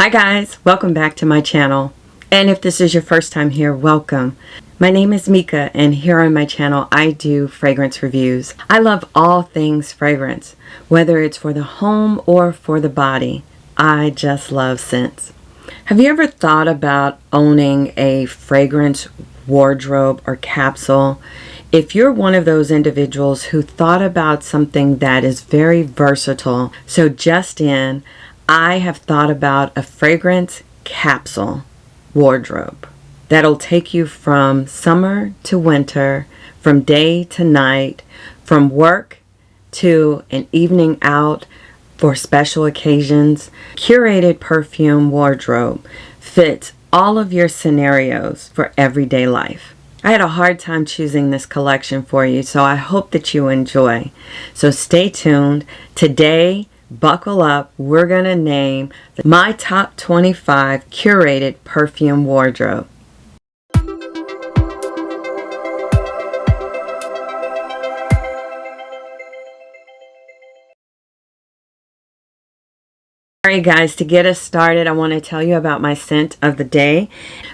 Hi guys, welcome back to my channel. And if this is your first time here, welcome. My name is Mika, and here on my channel I do fragrance reviews. I love all things fragrance, whether it's for the home or for the body. I just love scents. Have you ever thought about owning a fragrance wardrobe or capsule? If you're one of those individuals who thought about something that is very versatile, so just in, I have thought about a fragrance capsule wardrobe that'll take you from summer to winter, from day to night, from work to an evening out for special occasions. Curated perfume wardrobe fits all of your scenarios for everyday life. I had a hard time choosing this collection for you, so I hope that you enjoy. So stay tuned. Today, buckle up, we're going to name my top 25 curated perfume wardrobe. Alright guys, to get us started, I want to tell you about my scent of the day.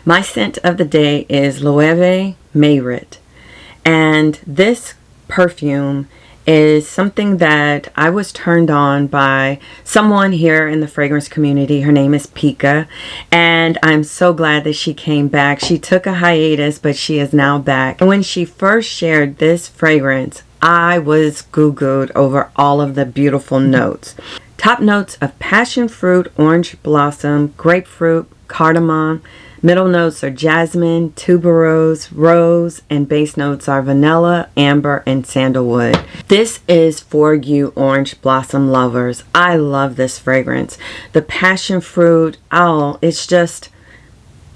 My scent of the day is Loewe Mayrit. And this perfume is something that I was turned on by someone here in the fragrance community. Her name is Pika, and I'm so glad that she came back. She took a hiatus, but she is now back. And when she first shared this fragrance, I was goo-gooed over all of the beautiful notes. Top notes of passion fruit, orange blossom, grapefruit, cardamom. Middle notes are jasmine, tuberose, rose, and base notes are vanilla, amber, and sandalwood. This is for you orange blossom lovers. I love this fragrance. The passion fruit,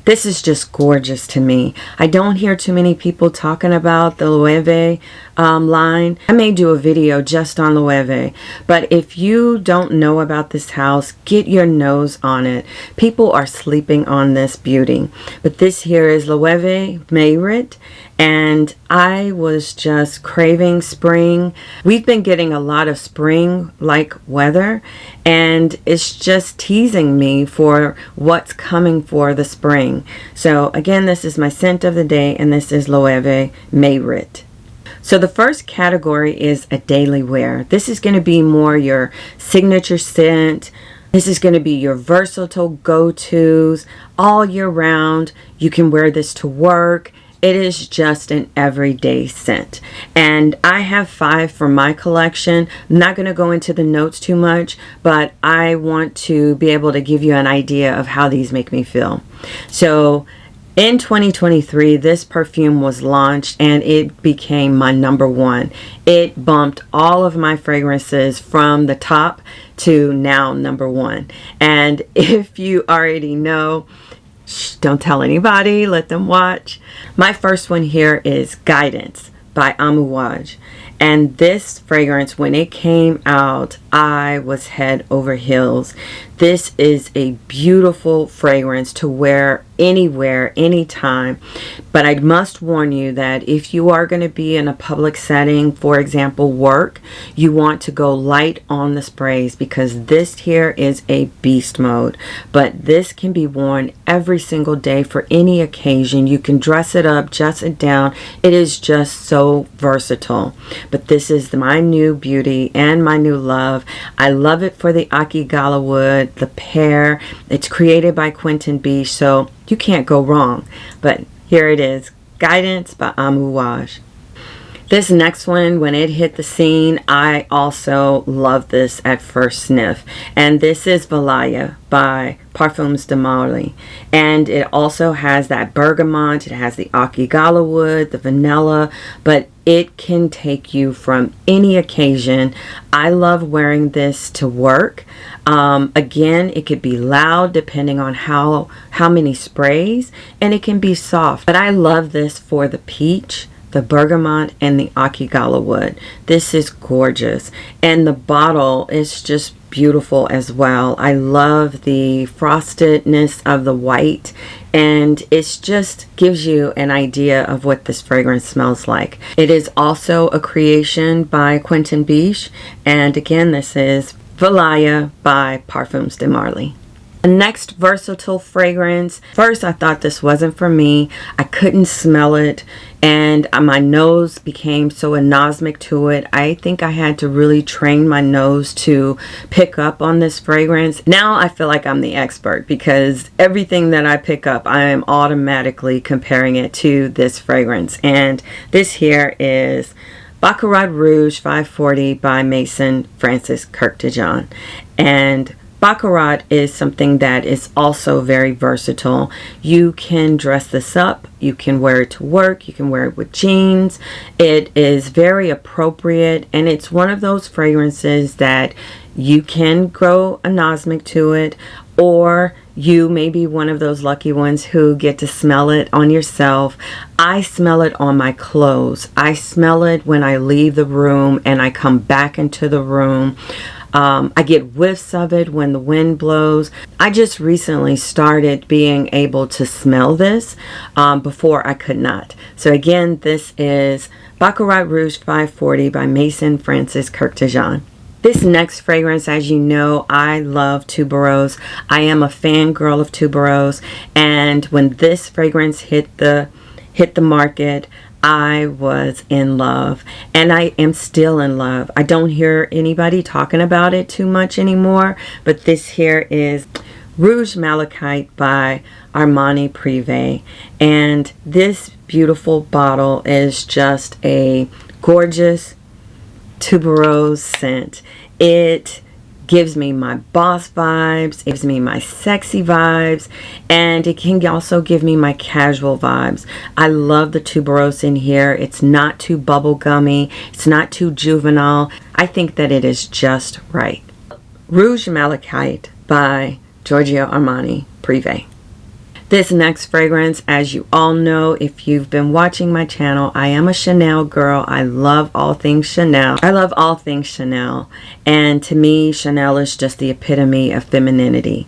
this is just gorgeous to me. I don't hear too many people talking about the Loewe line. I may do a video just on Loewe, but if you don't know about this house, get your nose on it. People are sleeping on this beauty. But this here is Loewe Mayrit, and I was just craving spring. We've been getting a lot of spring-like weather, and it's just teasing me for what's coming for the spring. So again, this is my scent of the day, and this is Loewe Mayrit. So the first category is a daily wear. This is going to be more your signature scent. This is going to be your versatile go-tos all year round. You can wear this to work. It is just an everyday scent. And I have 5 from my collection. I'm not going to go into the notes too much, but I want to be able to give you an idea of how these make me feel. So in 2023, this perfume was launched and it became my #1. It bumped all of my fragrances from the top to now #1. And if you already know, don't tell anybody, let them watch. My first one here is Guidance by Amouage. And this fragrance, when it came out, I was head over heels. This is a beautiful fragrance to wear anywhere, anytime. But I must warn you that if you are going to be in a public setting, for example, work, you want to go light on the sprays, because this here is a beast mode. But this can be worn every single day for any occasion. You can dress it up, dress it down. It is just so versatile. But this is my new beauty and my new love. I love it for the Akigala wood, the pear. It's created by Quentin Beach, so you can't go wrong. But here it is, Guidance by Amouage. This next one, when it hit the scene, I also love this at first sniff. And this is Valaya by Parfums de Marly. And it also has that bergamot, it has the Akigala wood, the vanilla, but it can take you from any occasion. I love wearing this to work. Again, it could be loud depending on how many sprays, and it can be soft. But I love this for the peach, the bergamot, and the Akigala wood. This is gorgeous, and the bottle is just beautiful as well. I love the frostedness of the white, and it just gives you an idea of what this fragrance smells like. It is also a creation by Quentin Beach, and again, this is Valaya by Parfums de Marly. The next versatile fragrance. First, I thought this wasn't for me. I couldn't smell it, and my nose became so anosmic to it. I think I had to really train my nose to pick up on this fragrance. Now I feel like I'm the expert because everything that I pick up, I am automatically comparing it to this fragrance. And this here is Baccarat Rouge 540 by Maison Francis Kurkdjian. And Baccarat is something that is also very versatile. You can dress this up, you can wear it to work, you can wear it with jeans. It is very appropriate, and it's one of those fragrances that you can grow anosmic to it, or you may be one of those lucky ones who get to smell it on yourself. I smell it on my clothes. I smell it when I leave the room and I come back into the room. I get whiffs of it when the wind blows. I just recently started being able to smell this. Before I could not. So again, this is Baccarat Rouge 540 by Maison Francis Kurkdjian. This next fragrance, as you know, I love tuberose. I am a fangirl of tuberose, and when this fragrance hit the market, I was in love, and I am still in love. I don't hear anybody talking about it too much anymore, but this here is Rouge Malachite by Armani Prive, and this beautiful bottle is just a gorgeous tuberose scent. It gives me my boss vibes, it gives me my sexy vibes, and it can also give me my casual vibes. I love the tuberose in here. It's not too bubblegummy, it's not too juvenile. I think that it is just right. Rouge Malachite by Giorgio Armani Prive. This next fragrance, as you all know, if you've been watching my channel, I am a Chanel girl. I love all things Chanel. I love all things Chanel. And to me, Chanel is just the epitome of femininity.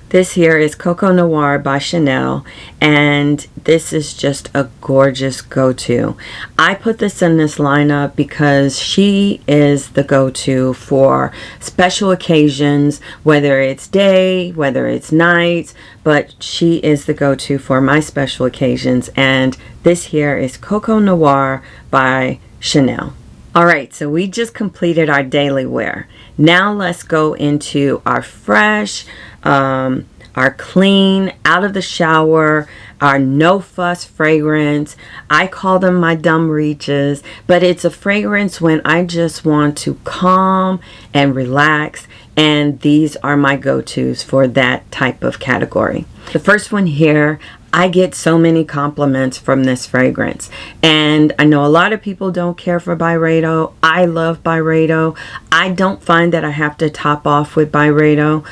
This here is Coco Noir by Chanel, and this is just a gorgeous go-to. I put this in this lineup because she is the go-to for special occasions, whether it's day, whether it's night, but she is the go-to for my special occasions, and this here is Coco Noir by Chanel. Alright, so we just completed our daily wear. Now let's go into our fresh, our clean, out of the shower, our no fuss fragrance. I call them my dumb reaches, but it's a fragrance when I just want to calm and relax, and these are my go-tos for that type of category. The first one here, I get so many compliments from this fragrance, and I know a lot of people don't care for Byredo. I love Byredo. I don't find that I have to top off with Byredo.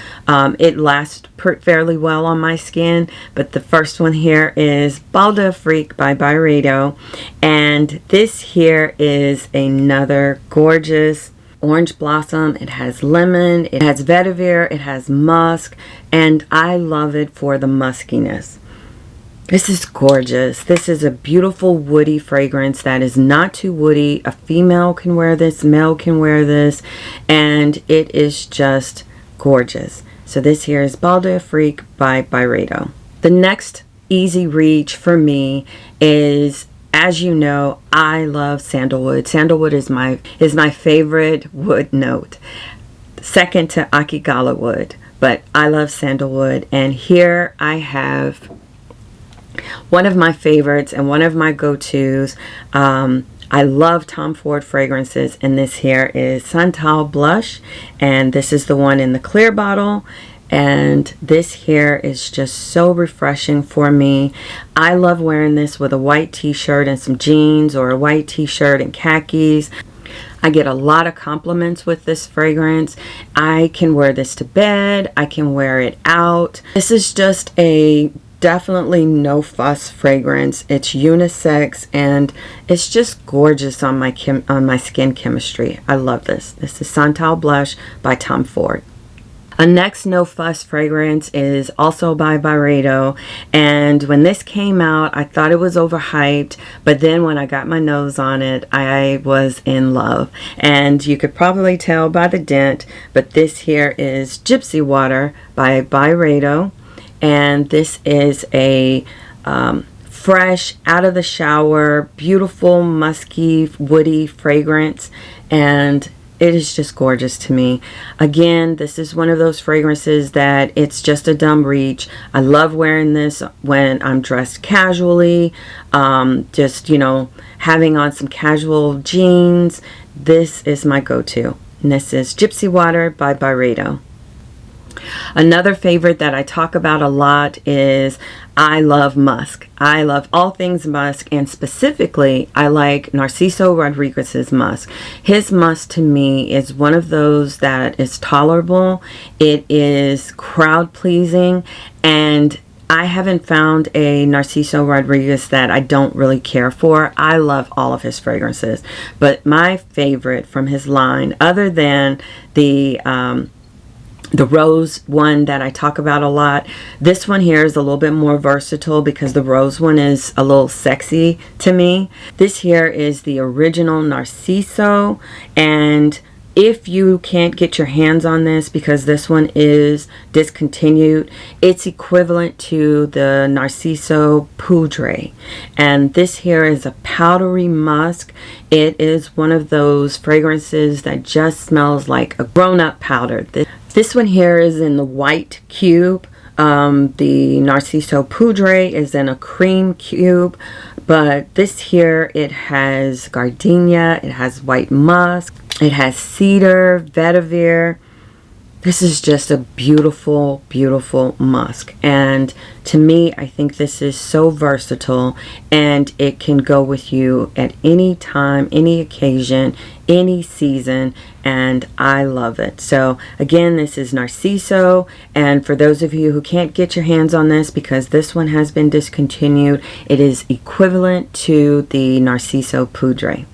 It lasts fairly well on my skin, but the first one here is Bal d'Afrique by Byredo, and this here is another gorgeous orange blossom. It has lemon, it has vetiver, it has musk, and I love it for the muskiness. This is gorgeous. This is a beautiful woody fragrance that is not too woody. A female can wear this, male can wear this, and it is just gorgeous. So this here is Bal d'Afrique by Byredo. The next easy reach for me is, as you know, I love sandalwood. Sandalwood is my favorite wood note, second to Akigala wood, but I love sandalwood. And here I have one of my favorites and one of my go-tos. I love Tom Ford fragrances, and this here is Santal blush, and this is the one in the clear bottle, and this here is just so refreshing for me. I love wearing this with a white t-shirt and some jeans, or a white t-shirt and khakis. I get a lot of compliments with this fragrance. I can wear this to bed, I can wear it out. This is just a definitely no fuss fragrance. It's unisex, and it's just gorgeous on my skin chemistry. I love this. This is Santal blush by Tom Ford. A next no fuss fragrance is also by Byredo, and when this came out I thought it was overhyped, but then when I got my nose on it I was in love, and you could probably tell by the dent, but this here is Gypsy Water by Byredo, and this is a fresh, out of the shower, beautiful, musky, woody fragrance, and it is just gorgeous to me. Again, this is one of those fragrances that it's just a dumb reach. I love wearing this when I'm dressed casually, just, you know, having on some casual jeans. This is my go-to. And this is Gypsy Water by Byredo. Another favorite that I talk about a lot is I love musk. I love all things musk, and specifically I like Narciso Rodriguez's musk. His musk to me is one of those that is tolerable. It is crowd pleasing, and I haven't found a Narciso Rodriguez that I don't really care for. I love all of his fragrances, but my favorite from his line, other than the rose one that I talk about a lot, this one here is a little bit more versatile because the rose one is a little sexy to me. This here is the original Narciso, and if you can't get your hands on this because this one is discontinued, it's equivalent to the Narciso Poudre, and this here is a powdery musk. It is one of those fragrances that just smells like a grown-up powder. This one here is in the white cube. The Narciso Poudre is in a cream cube, but this here, it has gardenia, it has white musk, it has cedar, vetiver. This is just a beautiful, beautiful musk, and to me, I think this is so versatile, and it can go with you at any time, any occasion, any season, and I love it. So again, this is Narciso, and for those of you who can't get your hands on this because this one has been discontinued, it is equivalent to the Narciso Poudre.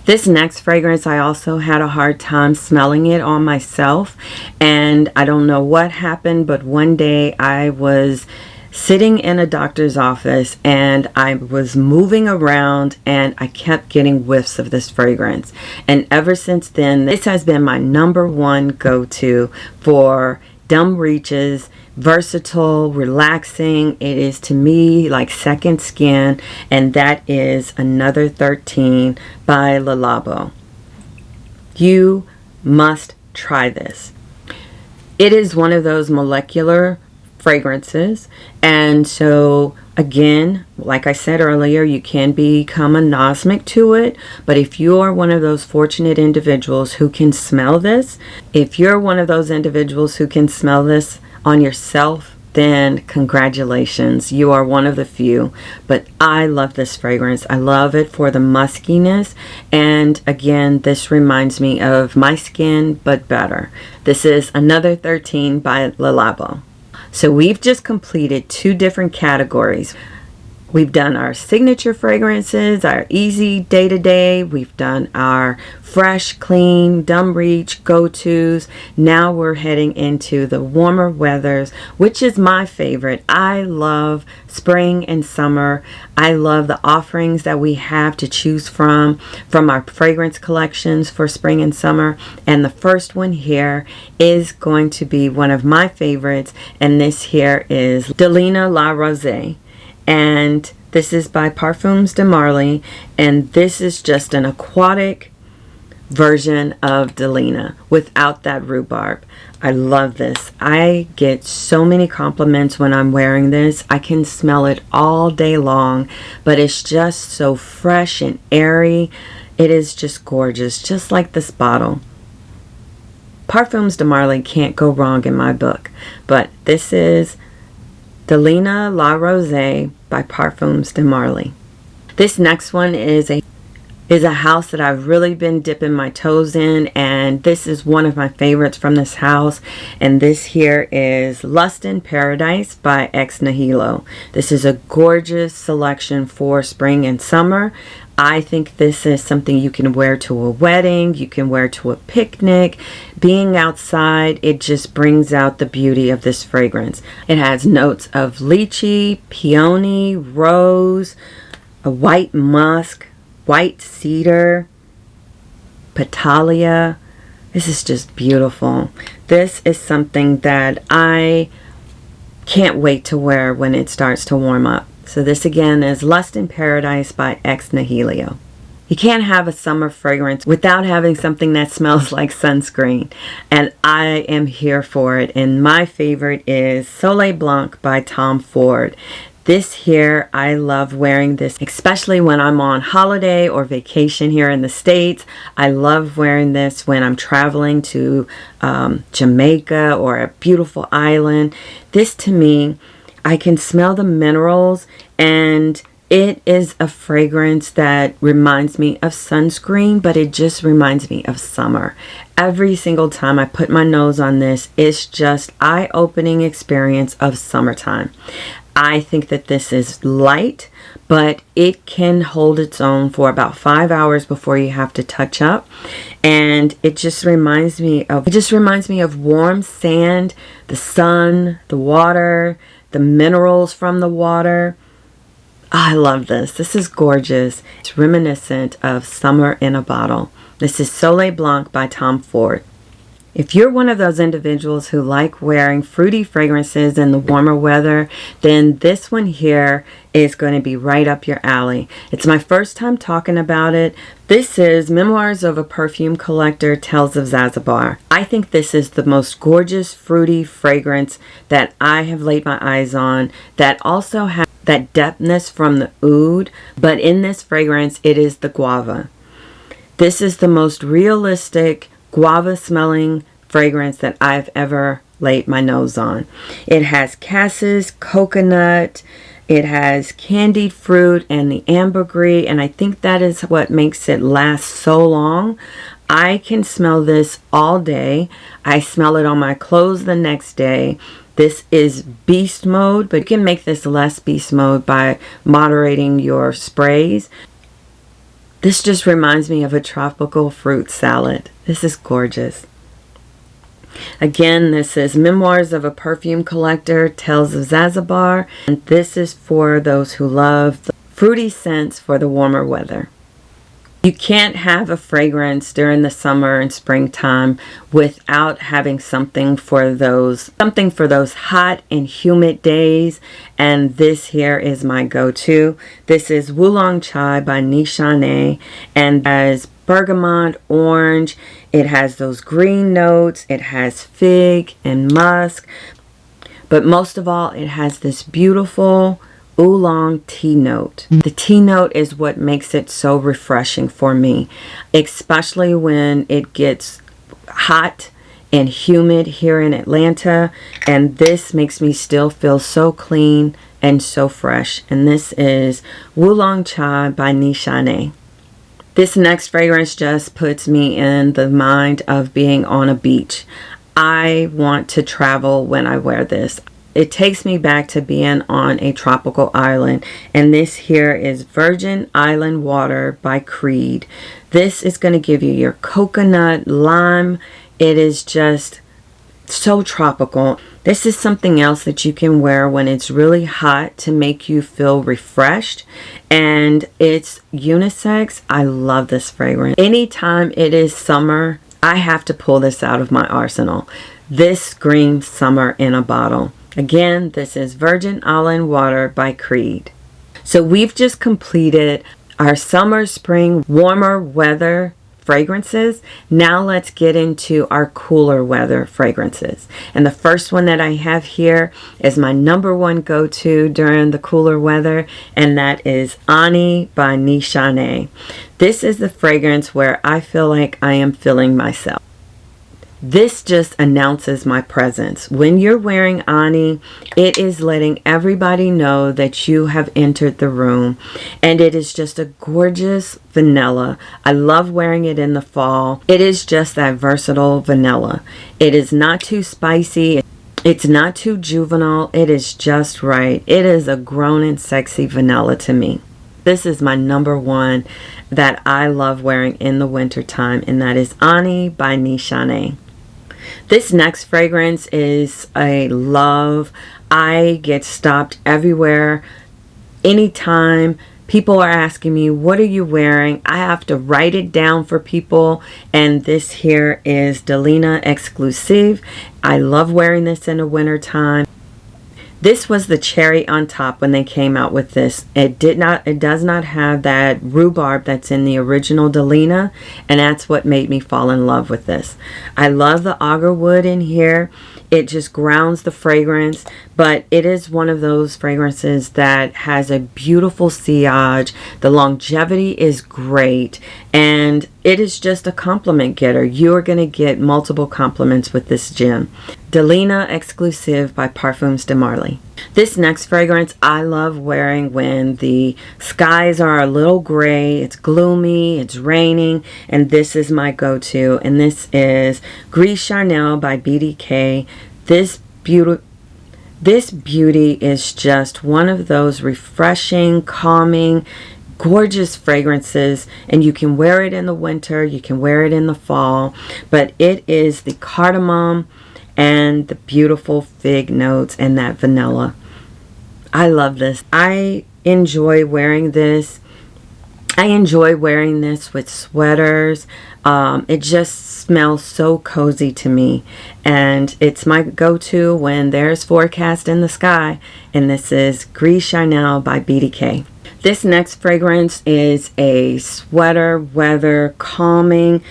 This next fragrance, I also had a hard time smelling it on myself, and I don't know what happened, but one day I was sitting in a doctor's office and I was moving around and I kept getting whiffs of this fragrance, and ever since then this has been my #1 go-to for dumb reaches, versatile, relaxing. It is to me like second skin, and that is Another 13 by Labo. You must try this. It is one of those molecular fragrances, and so again, like I said earlier, you can become anosmic to it, but if you are one of those fortunate individuals who can smell this, if you're one of those individuals who can smell this on yourself, then congratulations, you are one of the few. But I love this fragrance. I love it for the muskiness, and again, this reminds me of my skin but better. This is Another 13 by Labo. So we've just completed 2 different categories. We've done our signature fragrances, our easy day-to-day. We've done our fresh, clean, dumb reach, go-tos. Now we're heading into the warmer weathers, which is my favorite. I love spring and summer. I love the offerings that we have to choose from our fragrance collections for spring and summer. And the first one here is going to be one of my favorites, and this here is Delina Rose. And this is by Parfums de Marly, and this is just an aquatic version of Delina without that rhubarb. I love this. I get so many compliments when I'm wearing this. I can smell it all day long, but it's just so fresh and airy. It is just gorgeous, just like this bottle. Parfums de Marly can't go wrong in my book, but this is Delina Rose by Parfums de Marly. This next one is a house that I've really been dipping my toes in, and this is one of my favorites from this house, and this here is Lust in Paradise by Nihilo. This is a gorgeous selection for spring and summer. I think this is something you can wear to a wedding, you can wear to a picnic. Being outside, it just brings out the beauty of this fragrance. It has notes of lychee, peony, rose, a white musk, white cedar, petalia. This is just beautiful. This is something that I can't wait to wear when it starts to warm up. So this again is Lust in Paradise by Ex Nihilo. You can't have a summer fragrance without having something that smells like sunscreen. And I am here for it. And my favorite is Soleil Blanc by Tom Ford. This here, I love wearing this, especially when I'm on holiday or vacation here in the States. I love wearing this when I'm traveling to Jamaica or a beautiful island. This to me, I can smell the minerals, and it is a fragrance that reminds me of sunscreen, but it just reminds me of summer. Every single time I put my nose on this, it's just eye-opening experience of summertime. I think that this is light, but it can hold its own for about 5 hours before you have to touch up. And it just reminds me of warm sand, the sun, the water, the minerals from the water. I love this. This is gorgeous. It's reminiscent of summer in a bottle. This is Soleil Blanc by Tom Ford. If you're one of those individuals who like wearing fruity fragrances in the warmer weather, then this one here is going to be right up your alley. It's my first time talking about it. This is Memoirs of a Perfume Collector, Tales of Zanzibar. I think this is the most gorgeous fruity fragrance that I have laid my eyes on, that also has that depthness from the oud, but in this fragrance it is the guava. This is the most realistic guava smelling fragrance that I've ever laid my nose on. It has cassis, coconut, it has candied fruit and the ambergris, and I think that is what makes it last so long. I can smell this all day. I smell it on my clothes the next day. This is beast mode, but you can make this less beast mode by moderating your sprays. This just reminds me of a tropical fruit salad. This is gorgeous. Again, this is Memoirs of a Perfume Collector, Tales of Zanzibar. And this is for those who love the fruity scents for the warmer weather. You can't have a fragrance during the summer and springtime without having something for those hot and humid days. And this here is my go-to. This is Wulong Chai by Nishane, and it has bergamot, orange. It has those green notes. It has fig and musk. But most of all, it has this beautiful oolong tea note. The tea note is what makes it so refreshing for me, especially when it gets hot and humid here in Atlanta, and this makes me still feel so clean and so fresh. And this is Wulong Chai by Nishane. This next fragrance just puts me in the mind of being on a beach. I want to travel when I wear this. It takes me back to being on a tropical island. And this here is Virgin Island Water by Creed. This is going to give you your coconut, lime. It is just so tropical. This is something else that you can wear when it's really hot to make you feel refreshed. And it's unisex. I love this fragrance. Anytime it is summer, I have to pull this out of my arsenal. This screams summer in a bottle. Again, this is Virgin Island Water by Creed. So we've just completed our summer, spring, warmer weather fragrances. Now let's get into our cooler weather fragrances. And the first one that I have here is my #1 go-to during the cooler weather, and that is Ani by Nishane. This is the fragrance where I feel like I am feeling myself. This just announces my presence. When you're wearing Ani, it is letting everybody know that you have entered the room. And it is just a gorgeous vanilla. I love wearing it in the fall. It is just that versatile vanilla. It is not too spicy. It's not too juvenile. It is just right. It is a grown and sexy vanilla to me. This is my number one that I love wearing in the winter time, and that is Ani by Nishane. This next fragrance is a love. I get stopped everywhere, anytime. People are asking me, what are you wearing? I have to write it down for people. And this here is Delina Exclusive. I love wearing this in the winter time. This was the cherry on top when they came out with this. It does not have that rhubarb that's in the original Delina, and that's what made me fall in love with this. I love the agar wood in here. It just grounds the fragrance, but it is one of those fragrances that has a beautiful sillage. The longevity is great, and it is just a compliment getter. You are going to get multiple compliments with this gem. Delina Exclusive by Parfums de Marly. This next fragrance I love wearing when the skies are a little gray, it's gloomy, it's raining, and this is my go-to, and this is Gris Charnel by BDK. This beauty is just one of those refreshing, calming, gorgeous fragrances, and you can wear it in the winter, you can wear it in the fall, but it is the cardamom and the beautiful fig notes and that vanilla. I love this. I enjoy wearing this. I enjoy wearing this with sweaters. It just smells so cozy to me, and it's my go-to when there's forecast in the sky, and this is Gris Charnel by BDK. This next fragrance is a sweater weather calming,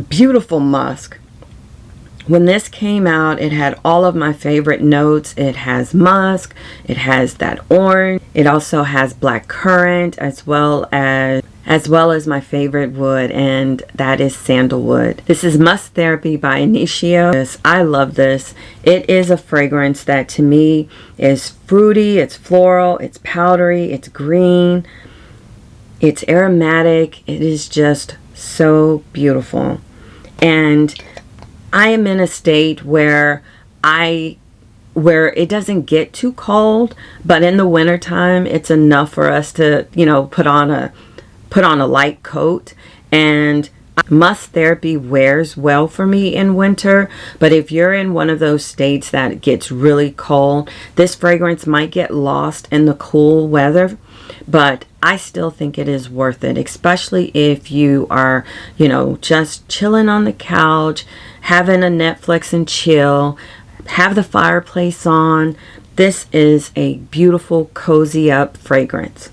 beautiful musk. When this came out, it had all of my favorite notes. It has musk, it has that orange, it also has black currant, as well as my favorite wood, and that is sandalwood. This is Musk Therapy by Initio. I love this. It is a fragrance that to me is fruity, it's floral, it's powdery, it's green, it's aromatic. It is just so beautiful. And I am in a state where it doesn't get too cold, but in the wintertime it's enough for us to, you know, put on a light coat. And Musk Therapy wears well for me in winter, but if you're in one of those states that gets really cold, this fragrance might get lost in the cool weather, but I still think it is worth it, especially if you are, you know, just chilling on the couch, having a Netflix and chill, have the fireplace on. This is a beautiful cozy up fragrance.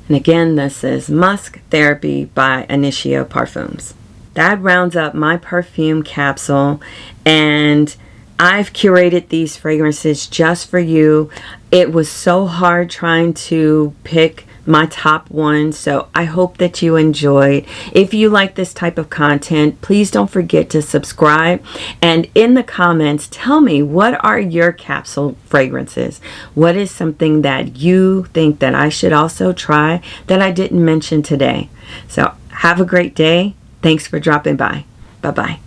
And again, this is Musk Therapy by Initio Parfums. That rounds up my perfume capsule, and I've curated these fragrances just for you. It was so hard trying to pick my top one, so I hope that you enjoyed. If you like this type of content, please don't forget to subscribe, and in the comments tell me, what are your capsule fragrances? What is something that you think that I should also try that I didn't mention today? So have a great day. Thanks for dropping by. Bye bye.